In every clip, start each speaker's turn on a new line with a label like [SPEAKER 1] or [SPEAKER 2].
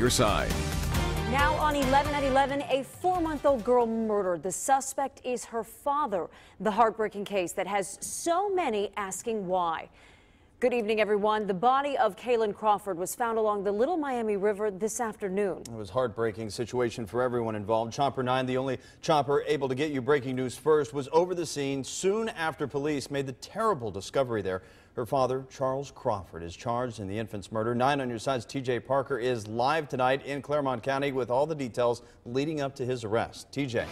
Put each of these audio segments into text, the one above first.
[SPEAKER 1] your side.
[SPEAKER 2] Now on 11 at 11, a 4-month-old girl murdered. The suspect is her father. The heartbreaking case that has so many asking why. Good evening, everyone. The body of Kaylin Crawford was found along the Little Miami River this afternoon. It was a heartbreaking situation for everyone involved. Chopper 9, the only chopper able to get you breaking news first, was over the scene soon after police made the terrible discovery there. Her father, Charles Crawford, is charged in the infant's murder. 9 on your side's TJ Parker is live tonight in Claremont County with all the details leading up to his arrest. TJ.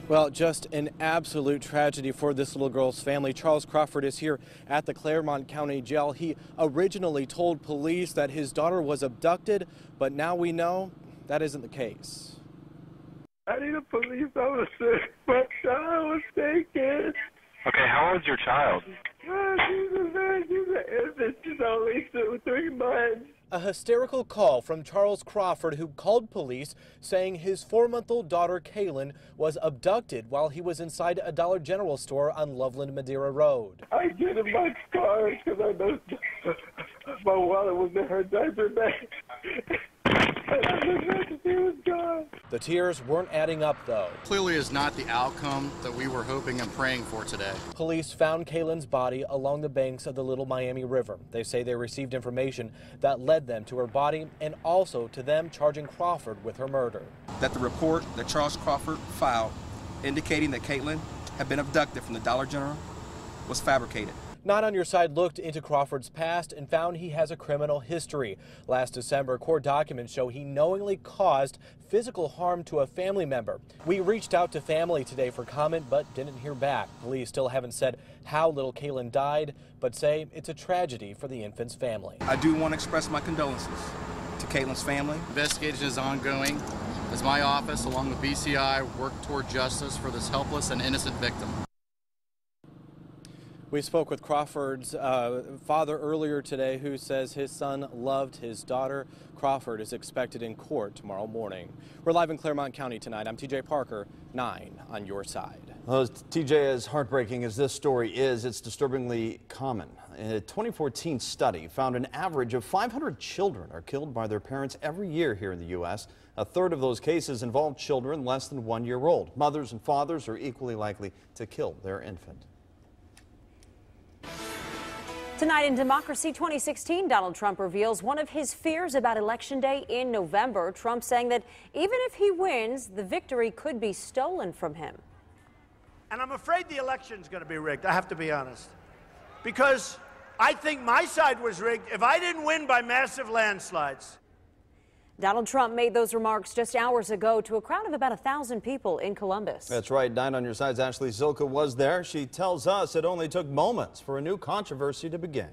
[SPEAKER 3] Well, just an absolute tragedy for this little girl's family. Charles Crawford is here at the Claremont County Jail. He originally told police that his daughter was abducted, but now we know that isn't the case.
[SPEAKER 4] I need a police officer. My child was taken.
[SPEAKER 5] Okay, how old is your child?
[SPEAKER 4] She's an infant. She's only 3 months.
[SPEAKER 3] A hysterical call from Charles Crawford, who called police saying his 4-month-old daughter Kaylin was abducted while he was inside a Dollar General store on Loveland Madeira Road.
[SPEAKER 4] I get in my car because I know my wallet was in her diaper bag.
[SPEAKER 3] The tears weren't adding up, though.
[SPEAKER 6] Clearly is not the outcome that we were hoping and praying for today.
[SPEAKER 3] Police found Kaylin's body along the banks of the Little Miami River. They say they received information that led them to her body and also to them charging Crawford with her murder.
[SPEAKER 7] That the report that Charles Crawford filed indicating that Kaylin had been abducted from the Dollar General was fabricated.
[SPEAKER 3] 9 on your side looked into Crawford's past and found he has a criminal history. Last December, court documents show he knowingly caused physical harm to a family member. We reached out to family today for comment, but didn't hear back. Police still haven't said how little Kaylin died, but say it's a tragedy for the infant's family.
[SPEAKER 7] I do want to express my condolences to Kaylin's family.
[SPEAKER 6] Investigation is ongoing as my office, along with BCI, work toward justice for this helpless and innocent victim.
[SPEAKER 3] We spoke with Crawford's father earlier today, who says his son loved his daughter. Crawford is expected in court tomorrow morning. We're live in Claremont County tonight. I'm TJ Parker, 9 on your side.
[SPEAKER 2] Well, TJ, as heartbreaking as this story is, it's disturbingly common. A 2014 study found an average of 500 children are killed by their parents every year here in the U.S. A third of those cases involve children less than 1 year old. Mothers and fathers are equally likely to kill their infant. Tonight in Democracy 2016, Donald Trump reveals one of his fears about Election Day in November. Trump saying that even if he wins, the victory could be stolen from him.
[SPEAKER 8] And I'm afraid the election's going to be rigged, I have to be honest. Because I think my side was rigged if I didn't win by massive landslides.
[SPEAKER 2] Donald Trump made those remarks just hours ago to a crowd of about 1,000 people in Columbus. That's right. 9 on your side's Ashley Zilka was there. She tells us it only took moments for a new controversy to begin.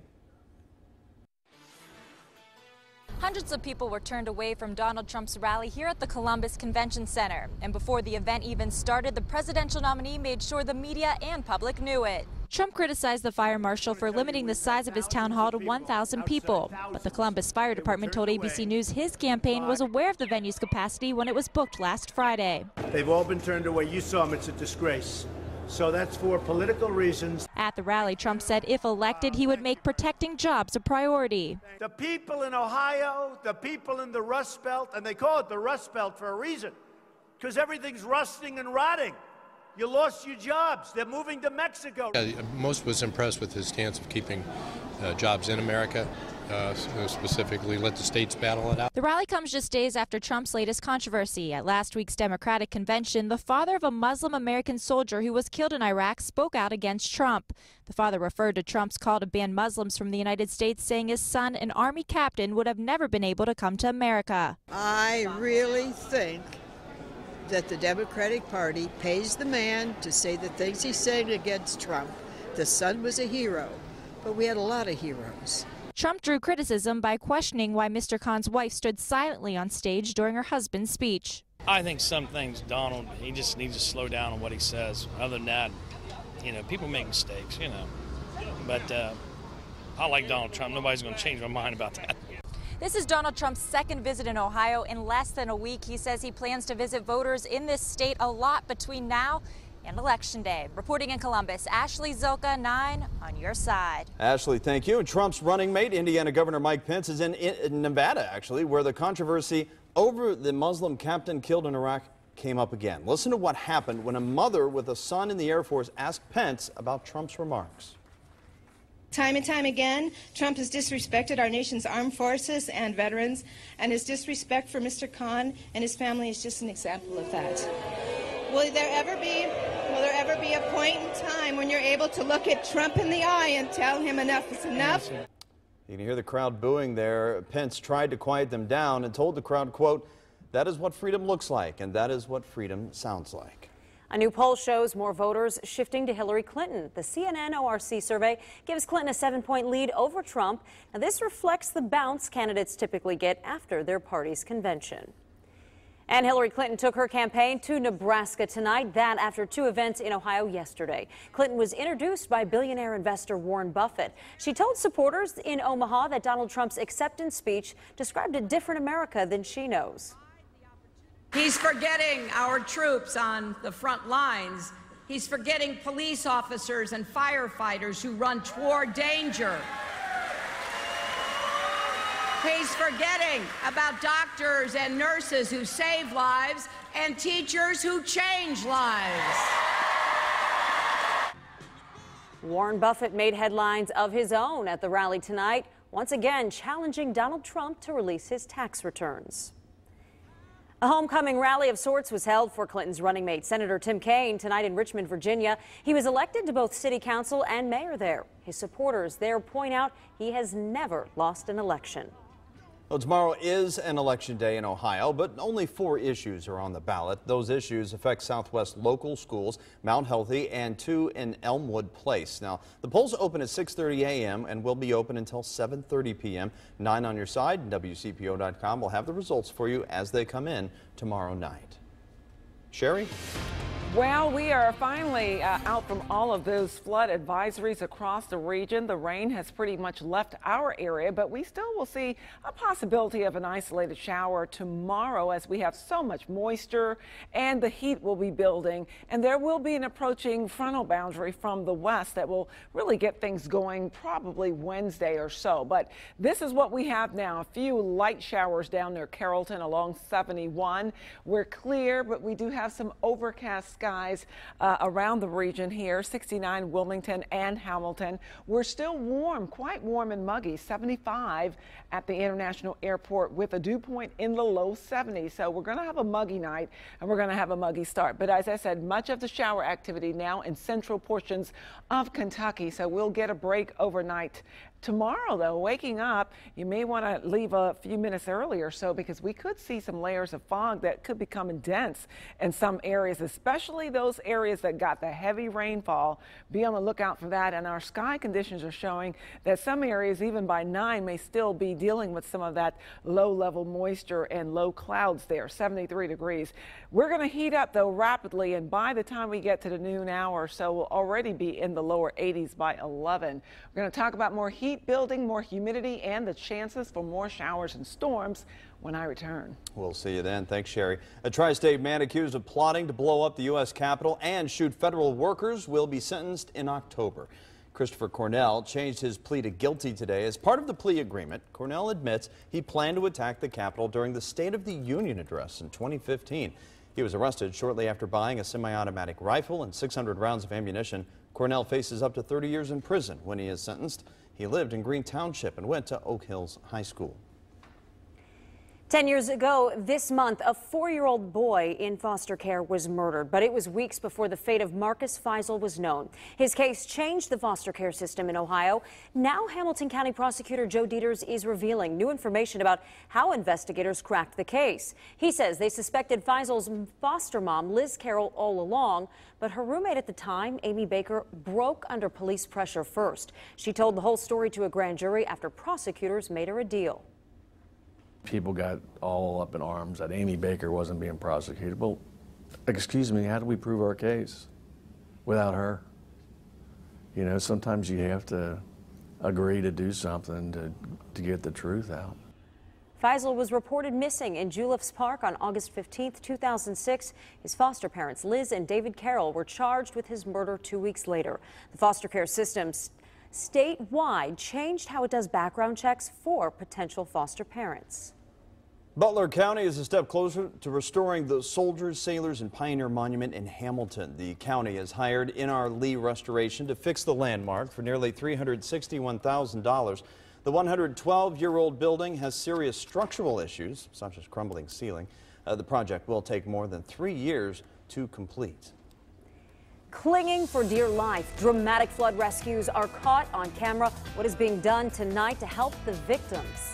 [SPEAKER 9] Hundreds of people were turned away from Donald Trump's rally here at the Columbus Convention Center. And before the event even started, the presidential nominee made sure the media and public knew it. Trump criticized the fire marshal for limiting the size of his town hall to 1,000 people. But the Columbus Fire Department told ABC News his campaign was aware of the venue's capacity when it was booked last Friday.
[SPEAKER 8] They've all been turned away. You saw them. It's a disgrace. So that's for political reasons.
[SPEAKER 9] At the rally, Trump said if elected, he would make protecting jobs a priority.
[SPEAKER 8] The people in Ohio, the people in the Rust Belt, and they call it the Rust Belt for a reason, because everything's rusting and rotting. You lost your jobs. They're moving to Mexico.
[SPEAKER 10] Most was impressed with his stance of keeping jobs in America, specifically let the states battle it out.
[SPEAKER 9] The rally comes just days after Trump's latest controversy. At last week's Democratic convention, the father of a Muslim American soldier who was killed in Iraq spoke out against Trump. The father referred to Trump's call to ban Muslims from the United States, saying his son, an Army captain, would have never been able to come to America.
[SPEAKER 11] I really think that the Democratic Party pays the man to say the things he said against Trump. The son was a hero, but we had a lot of heroes.
[SPEAKER 9] Trump drew criticism by questioning why Mr. Khan's wife stood silently on stage during her husband's speech.
[SPEAKER 12] I think some things, Donald, he just needs to slow down on what he says. Other than that, people make mistakes, But I like Donald Trump. Nobody's going to change my mind about that.
[SPEAKER 9] This is Donald Trump's second visit in Ohio in less than a week. He says he plans to visit voters in this state a lot between now and Election Day. Reporting in Columbus, Ashley Zilka, 9 on your side.
[SPEAKER 1] Ashley, thank you. Trump's running mate, Indiana Governor Mike Pence, is in Nevada, actually, where the controversy over the Muslim captain killed in Iraq came up again. Listen to what happened when a mother with a son in the Air Force asked Pence about Trump's remarks.
[SPEAKER 13] Time and time again, Trump has disrespected our nation's armed forces and veterans, and his disrespect for Mr. Khan and his family is just an example of that. Will there ever be a point in time when you're able to look at Trump in the eye and tell him enough is enough?
[SPEAKER 1] You can hear the crowd booing there. Pence tried to quiet them down and told the crowd, quote, "That is what freedom looks like, and that is what freedom sounds like."
[SPEAKER 2] A new poll shows more voters shifting to Hillary Clinton. The CNN ORC survey gives Clinton a 7-point lead over Trump. Now, this reflects the bounce candidates typically get after their party's convention. And Hillary Clinton took her campaign to Nebraska tonight, that after 2 events in Ohio yesterday. Clinton was introduced by billionaire investor Warren Buffett. She told supporters in Omaha that Donald Trump's acceptance speech described a different America than she knows.
[SPEAKER 14] He's forgetting our troops on the front lines. He's forgetting police officers and firefighters who run toward danger. He's forgetting about doctors and nurses who save lives and teachers who change lives.
[SPEAKER 2] Warren Buffett made headlines of his own at the rally tonight, once again challenging Donald Trump to release his tax returns. A homecoming rally of sorts was held for Clinton's running mate, Senator Tim Kaine, tonight in Richmond, Virginia. He was elected to both city council and mayor there. His supporters there point out he has never lost an election.
[SPEAKER 1] Well, tomorrow is an election day in Ohio, but only 4 issues are on the ballot. Those issues affect Southwest local schools, Mount Healthy, and 2 in Elmwood Place. Now, the polls open at 6:30 a.m. and will be open until 7:30 p.m. 9 on your side. WCPO.com will have the results for you as they come in tomorrow night. Sherry?
[SPEAKER 15] Well, we are finally out from all of those flood advisories across the region. The rain has pretty much left our area, but we still will see a possibility of an isolated shower tomorrow as we have so much moisture and the heat will be building. And there will be an approaching frontal boundary from the west that will really get things going probably Wednesday or so. But this is what we have now. A few light showers down near Carrollton along 71. We're clear, but we do have some overcast skies around the region here. 69 Wilmington and Hamilton. We're still warm, quite warm and muggy. 75 at the International Airport with a dew point in the low 70s. So we're going to have a muggy night and we're going to have a muggy start. But as I said, much of the shower activity now in central portions of Kentucky. So we'll get a break overnight. Tomorrow, though, waking up, you may want to leave a few minutes early or so because we could see some layers of fog that could become dense in some areas, especially those areas that got the heavy rainfall. Be on the lookout for that. And our sky conditions are showing that some areas, even by 9, may still be dealing with some of that low-level moisture and low clouds there, 73 degrees. We're going to heat up, though, rapidly, and by the time we get to the noon hour or so, we'll already be in the lower 80s by 11. We're going to talk about more heat building, more humidity, and the chances for more showers and storms when I return.
[SPEAKER 1] We'll see you then. Thanks, Sherry. A tri-state man accused of plotting to blow up the U.S. Capitol and shoot federal workers will be sentenced in October. Christopher Cornell changed his plea to guilty today. As part of the plea agreement, Cornell admits he planned to attack the Capitol during the State of the Union address in 2015. He was arrested shortly after buying a semi-automatic rifle and 600 rounds of ammunition. Cornell faces up to 30 years in prison when he is sentenced. He lived in Green Township and went to Oak Hills High School.
[SPEAKER 2] 10 years ago this month, a 4-year-old boy in foster care was murdered, but it was weeks before the fate of Marcus Feisel was known. His case changed the foster care system in Ohio. Now Hamilton County Prosecutor Joe Dieters is revealing new information about how investigators cracked the case. He says they suspected Feisel's foster mom, Liz Carroll, all along, but her roommate at the time, Amy Baker, broke under police pressure first. She told the whole story to a grand jury after prosecutors made her a deal.
[SPEAKER 16] People got all up in arms that Amy Baker wasn't being prosecuted. Well, excuse me, how do we prove our case without her? You know, sometimes you have to agree to do something to get the truth out.
[SPEAKER 2] Faisal was reported missing in Juliff's Park on August 15, 2006. His foster parents, Liz and David Carroll, were charged with his murder 2 weeks later. The foster care system statewide changed how it does background checks for potential foster parents.
[SPEAKER 1] Butler County is a step closer to restoring the Soldiers, Sailors, and Pioneer Monument in Hamilton. The county has hired In-R Lee Restoration to fix the landmark for nearly $361,000. The 112-year-old building has serious structural issues, such as crumbling ceiling. The project will take more than 3 years to complete.
[SPEAKER 2] Clinging for dear life, dramatic flood rescues are caught on camera. What is being done tonight to help the victims?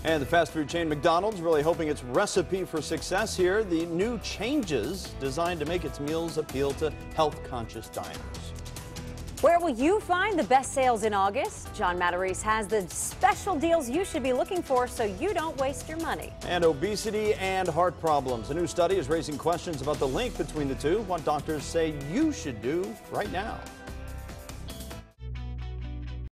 [SPEAKER 1] And the fast food chain McDonald's really hoping its recipe for success here. The new changes designed to make its meals appeal to health-conscious diners.
[SPEAKER 2] Where will you find the best sales in August? John Matarese has the special deals you should be looking for so you don't waste your money.
[SPEAKER 1] And obesity and heart problems. A new study is raising questions about the link between the two. What doctors say you should do right now.